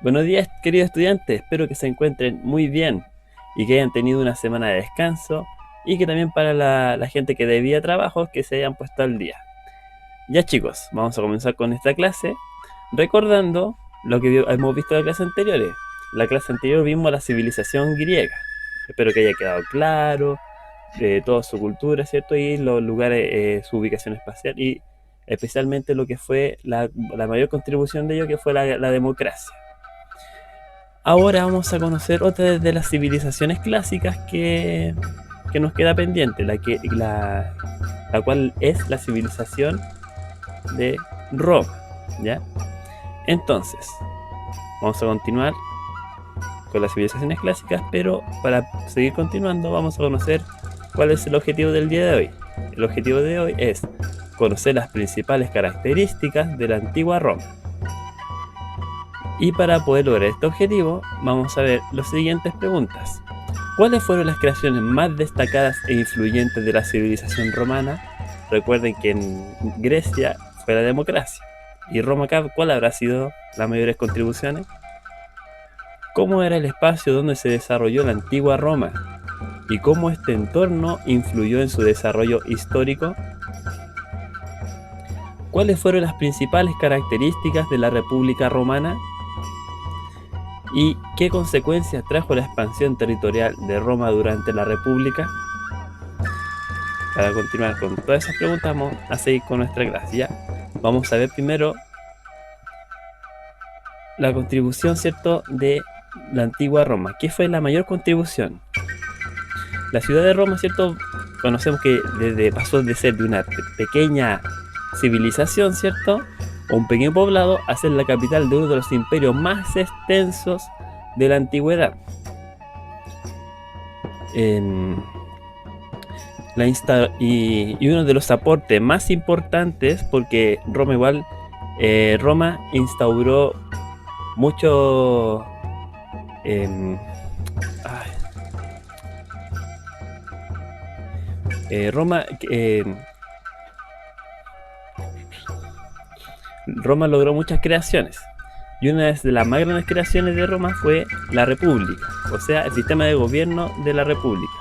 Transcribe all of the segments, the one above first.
Buenos días, queridos estudiantes. Espero que se encuentren muy bien y que hayan tenido una semana de descanso y que también para la gente que debía trabajos que se hayan puesto al día. Ya chicos, vamos a comenzar con esta clase recordando lo que hemos visto en las clases anteriores. La clase anterior vimos la civilización griega. Espero que haya quedado claro de toda su cultura, ¿cierto? Y los lugares, su ubicación espacial y especialmente lo que fue la mayor contribución de ello, que fue la democracia. Ahora vamos a conocer otra de las civilizaciones clásicas que nos queda pendiente, la cual es la civilización de Roma, ¿ya? Entonces, vamos a continuar con las civilizaciones clásicas, pero para seguir continuando vamos a conocer cuál es el objetivo del día de hoy. El objetivo de hoy es conocer las principales características de la antigua Roma. Y para poder lograr este objetivo, vamos a ver las siguientes preguntas. ¿Cuáles fueron las creaciones más destacadas e influyentes de la civilización romana? Recuerden que en Grecia fue la democracia. ¿Y Roma, cuál habrá sido las mayores contribuciones? ¿Cómo era el espacio donde se desarrolló la antigua Roma? ¿Y cómo este entorno influyó en su desarrollo histórico? ¿Cuáles fueron las principales características de la República Romana? ¿Y qué consecuencias trajo la expansión territorial de Roma durante la República? Para continuar con todas esas preguntas, vamos a seguir con nuestra clase. ¿Ya? Vamos a ver primero la contribución, ¿cierto?, de la antigua Roma. ¿Qué fue la mayor contribución? La ciudad de Roma, ¿cierto?, conocemos que pasó de ser de una pequeña civilización, ¿cierto?, o un pequeño poblado, a ser la capital de uno de los imperios más extensos de la antigüedad. Y uno de los aportes más importantes, porque Roma instauró mucho Roma logró muchas creaciones, y una de las más grandes creaciones de Roma fue la República, o sea, el sistema de gobierno de la República.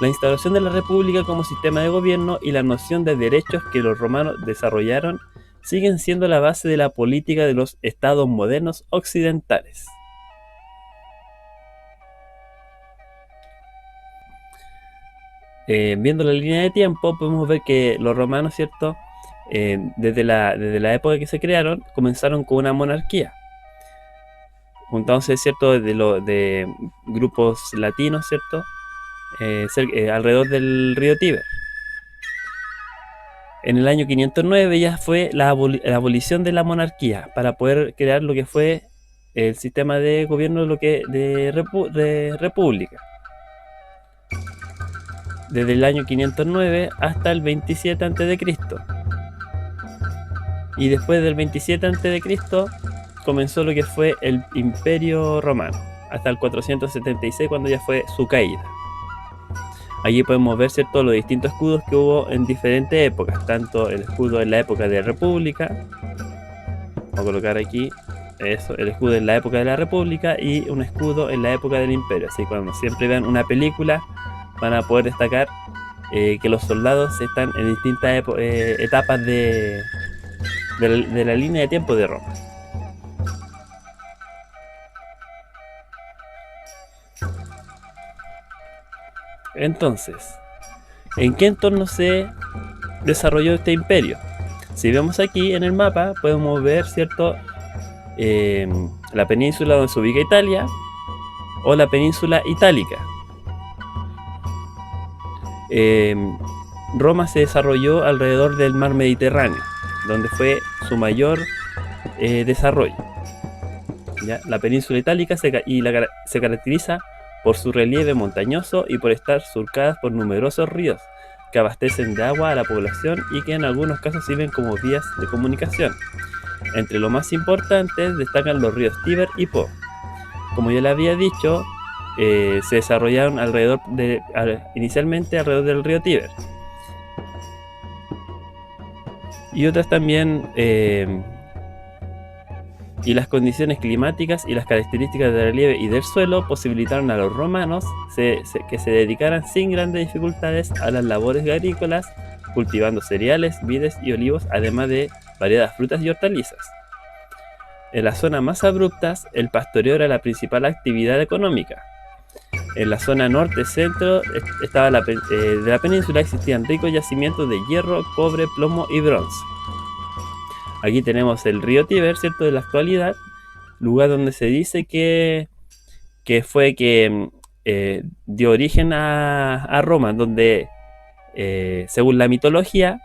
La instauración de la República como sistema de gobierno y la noción de derechos que los romanos desarrollaron siguen siendo la base de la política de los estados modernos occidentales. Viendo la línea de tiempo, podemos ver que los romanos, ¿cierto?, desde la época que se crearon, comenzaron con una monarquía, juntándose, ¿cierto?, de grupos latinos, ¿cierto?, alrededor del río Tíber. En el año 509 ya fue la abolición de la monarquía para poder crear lo que fue el sistema de gobierno de república. Desde el año 509 hasta el 27 a.C. Y después del 27 a.C. comenzó lo que fue el Imperio Romano, hasta el 476, cuando ya fue su caída. Allí podemos ver, ¿cierto?, los distintos escudos que hubo en diferentes épocas, tanto el escudo en la época de República, vamos a colocar aquí eso, el escudo en la época de la República y un escudo en la época del Imperio. Así que cuando siempre vean una película van a poder destacar que los soldados están en distintas etapas de la línea de tiempo de Roma. Entonces, ¿en qué entorno se desarrolló este imperio? Si vemos aquí en el mapa, podemos ver, ¿cierto?, la península donde se ubica Italia, o la península itálica. Roma se desarrolló alrededor del mar Mediterráneo, donde fue su mayor desarrollo. ¿Ya? La península itálica se caracteriza por su relieve montañoso y por estar surcadas por numerosos ríos que abastecen de agua a la población y que en algunos casos sirven como vías de comunicación. Entre los más importantes destacan los ríos Tíber y Po. Como ya le había dicho, se desarrollaron inicialmente alrededor del río Tíber. Y otras también y las condiciones climáticas y las características del relieve y del suelo posibilitaron a los romanos que se dedicaran sin grandes dificultades a las labores agrícolas, cultivando cereales, vides y olivos, además de variadas frutas y hortalizas. En las zonas más abruptas, el pastoreo era la principal actividad económica. En la zona norte-centro de la península existían ricos yacimientos de hierro, cobre, plomo y bronce. Aquí tenemos el río Tíber, ¿cierto?, de la actualidad, lugar donde se dice que dio origen a Roma, donde, según la mitología,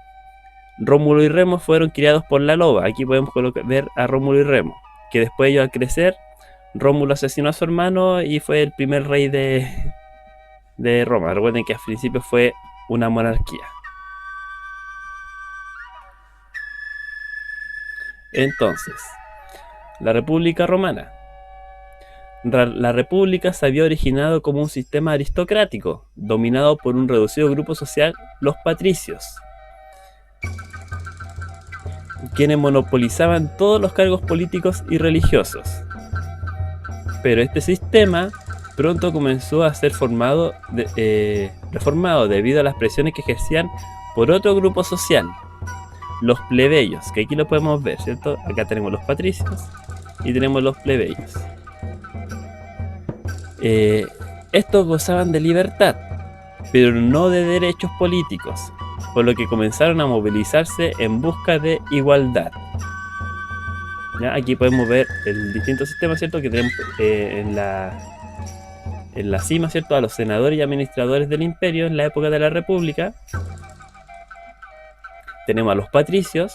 Rómulo y Remo fueron criados por la loba. Aquí podemos ver a Rómulo y Remo, que después ellos al crecer, Rómulo asesinó a su hermano y fue el primer rey de Roma. Recuerden que al principio fue una monarquía. Entonces, la República Romana. La República se había originado como un sistema aristocrático, dominado por un reducido grupo social, los patricios, quienes monopolizaban todos los cargos políticos y religiosos. Pero este sistema pronto comenzó a ser reformado debido a las presiones que ejercían por otro grupo social, los plebeyos, que aquí lo podemos ver, ¿cierto? Acá tenemos los patricios y tenemos los plebeyos. Estos gozaban de libertad, pero no de derechos políticos, por lo que comenzaron a movilizarse en busca de igualdad. ¿Ya? Aquí podemos ver el distinto sistema, ¿cierto?, que tenemos en la cima, ¿cierto?, a los senadores y administradores del imperio en la época de la República. Tenemos a los patricios,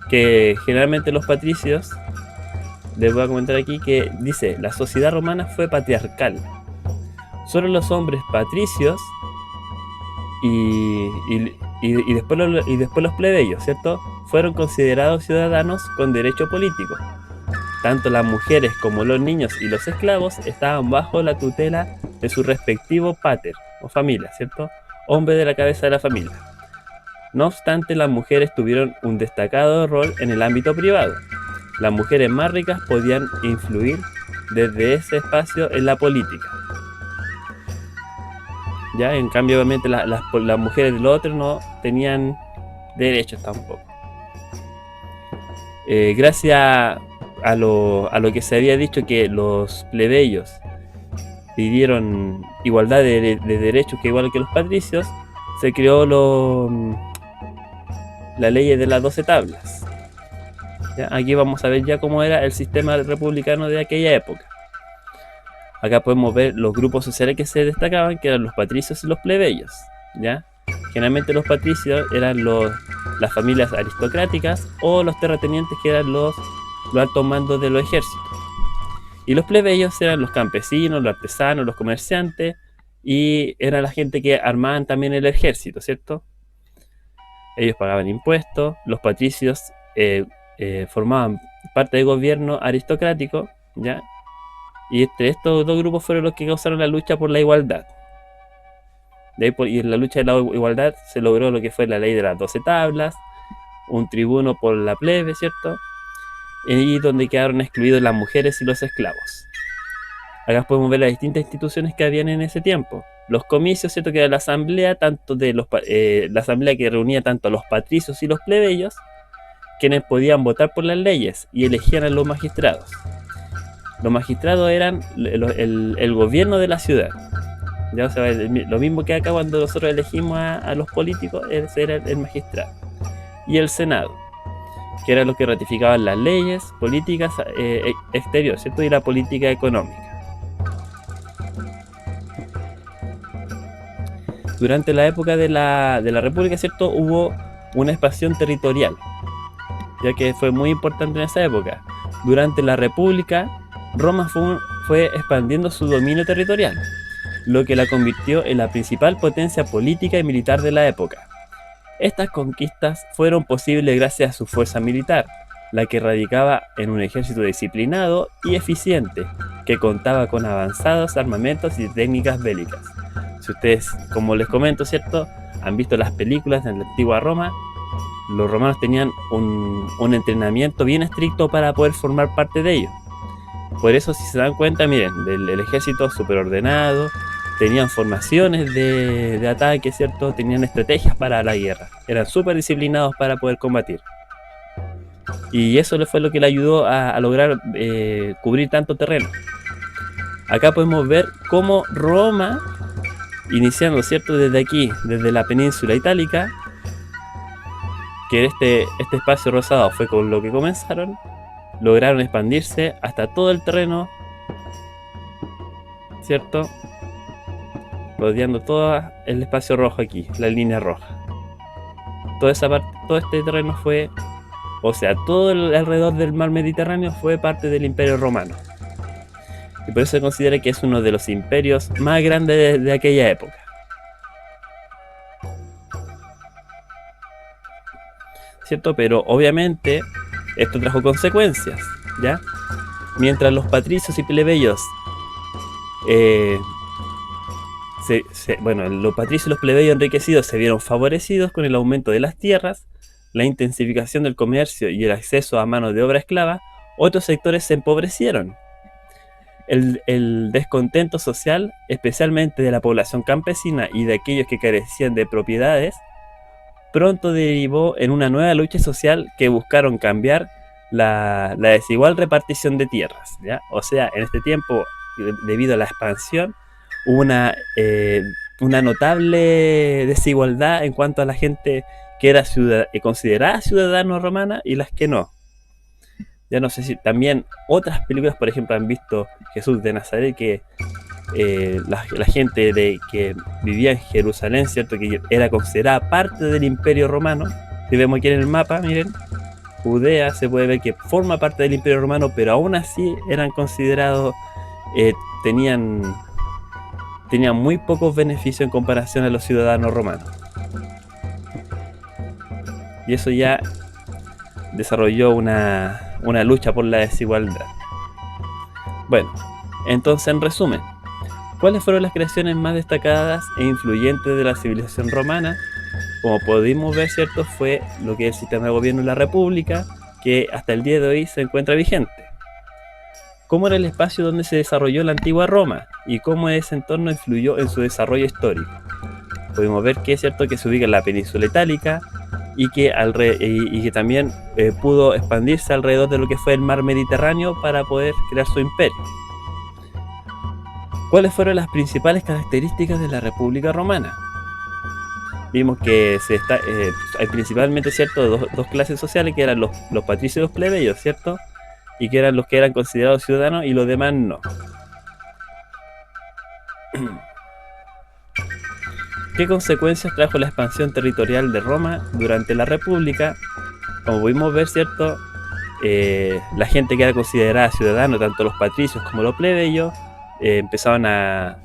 que generalmente los patricios, les voy a comentar aquí que dice, la sociedad romana fue patriarcal. Solo los hombres patricios y después los plebeyos, ¿cierto?, fueron considerados ciudadanos con derecho político. Tanto las mujeres como los niños y los esclavos estaban bajo la tutela de su respectivo pater o familia, ¿cierto?, hombre de la cabeza de la familia. No obstante, las mujeres tuvieron un destacado rol en el ámbito privado. Las mujeres más ricas podían influir desde ese espacio en la política. Ya, en cambio, obviamente, las mujeres del otro no tenían derechos tampoco. Gracias a lo que se había dicho, que los plebeyos pidieron igualdad de derechos que igual que los patricios, se creó la ley de las 12 tablas. ¿Ya? Aquí vamos a ver ya cómo era el sistema republicano de aquella época. Acá podemos ver los grupos sociales que se destacaban, que eran los patricios y los plebeyos, ¿ya? Generalmente los patricios eran las familias aristocráticas o los terratenientes, que eran los altos mandos de los ejércitos. Y los plebeyos eran los campesinos, los artesanos, los comerciantes, y era la gente que armaban también el ejército, ¿cierto? Ellos pagaban impuestos. Los patricios formaban parte del gobierno aristocrático, ¿ya? Y estos dos grupos fueron los que causaron la lucha por la igualdad. Y en la lucha de la igualdad se logró lo que fue la ley de las 12 tablas, un tribuno por la plebe, ¿cierto? Y donde quedaron excluidos las mujeres y los esclavos. Acá podemos ver las distintas instituciones que habían en ese tiempo. Los comicios, ¿cierto?, que era la asamblea, la asamblea que reunía tanto a los patricios y los plebeyos, quienes podían votar por las leyes y elegían a los magistrados. Los magistrados eran el gobierno de la ciudad. Ya, o sea, lo mismo que acá cuando nosotros elegimos a los políticos, ese era el magistrado. Y el senado, que eran los que ratificaban las leyes, políticas exteriores, ¿cierto?, y la política económica. Durante la época de la República, ¿cierto?, hubo una expansión territorial, ya que fue muy importante en esa época. Durante la República, Roma fue expandiendo su dominio territorial, lo que la convirtió en la principal potencia política y militar de la época. Estas conquistas fueron posibles gracias a su fuerza militar, la que radicaba en un ejército disciplinado y eficiente, que contaba con avanzados armamentos y técnicas bélicas. Si ustedes, como les comento, ¿cierto?, han visto las películas de la antigua Roma, los romanos tenían un entrenamiento bien estricto para poder formar parte de ellos. Por eso, si se dan cuenta, miren, el ejército súper ordenado, tenían formaciones de ataque, ¿cierto? Tenían estrategias para la guerra, eran súper disciplinados para poder combatir. Y eso fue lo que le ayudó a lograr cubrir tanto terreno. Acá podemos ver cómo Roma, iniciando, ¿cierto? Desde aquí, desde la península itálica, que este espacio rosado fue con lo que comenzaron, lograron expandirse hasta todo el terreno, ¿cierto? Rodeando todo el espacio rojo aquí, la línea roja. Toda esa parte, todo este terreno fue, o sea, todo alrededor del mar Mediterráneo fue parte del Imperio Romano. Y por eso se considera que es uno de los imperios más grandes de aquella época. ¿Cierto? Pero obviamente esto trajo consecuencias, ¿ya? Mientras los patricios y plebeyos los patricios y los plebeyos enriquecidos se vieron favorecidos con el aumento de las tierras, la intensificación del comercio y el acceso a mano de obra esclava, otros sectores se empobrecieron. El descontento social, especialmente de la población campesina y de aquellos que carecían de propiedades, pronto derivó en una nueva lucha social que buscaron cambiar la desigual repartición de tierras, ¿ya? O sea, en este tiempo, debido a la expansión, hubo una notable desigualdad en cuanto a la gente que era considerada ciudadana romana y las que no. Ya no sé si también otras películas, por ejemplo, han visto Jesús de Nazaret, que la gente que vivía en Jerusalén, ¿cierto? Que era considerada parte del Imperio Romano. Si vemos aquí en el mapa, miren, Judea se puede ver que forma parte del Imperio Romano, pero aún así eran considerados, tenían muy pocos beneficios en comparación a los ciudadanos romanos. Y eso ya desarrolló una lucha por la desigualdad. Bueno, entonces en resumen, ¿cuáles fueron las creaciones más destacadas e influyentes de la civilización romana? Como pudimos ver, ¿cierto? Fue lo que es el sistema de gobierno de la República, que hasta el día de hoy se encuentra vigente. ¿Cómo era el espacio donde se desarrolló la antigua Roma? Y cómo ese entorno influyó en su desarrollo histórico. Pudimos ver que es cierto que se ubica en la península itálica y que también pudo expandirse alrededor de lo que fue el mar Mediterráneo para poder crear su imperio. ¿Cuáles fueron las principales características de la República Romana? Vimos que hay principalmente, ¿cierto?, dos clases sociales, que eran los patricios y los plebeyos, ¿cierto? Y que eran los que eran considerados ciudadanos y los demás no. ¿Qué consecuencias trajo la expansión territorial de Roma durante la República? Como pudimos ver, ¿cierto? La gente que era considerada ciudadano, tanto los patricios como los plebeyos, empezaban a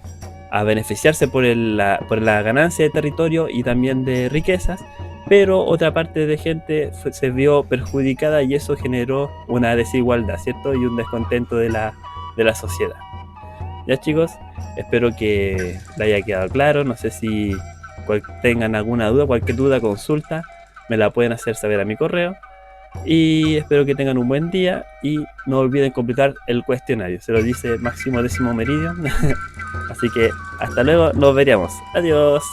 beneficiarse por la ganancia de territorio y también de riquezas, pero otra parte de gente se vio perjudicada y eso generó una desigualdad, ¿cierto? Y un descontento de la sociedad. Ya, chicos, espero que les haya quedado claro. No sé si tengan alguna duda, cualquier duda, consulta, me la pueden hacer saber a mi correo. Y espero que tengan un buen día y no olviden completar el cuestionario. Se lo dice Máximo Décimo Meridio. Así que hasta luego, nos veríamos. Adiós.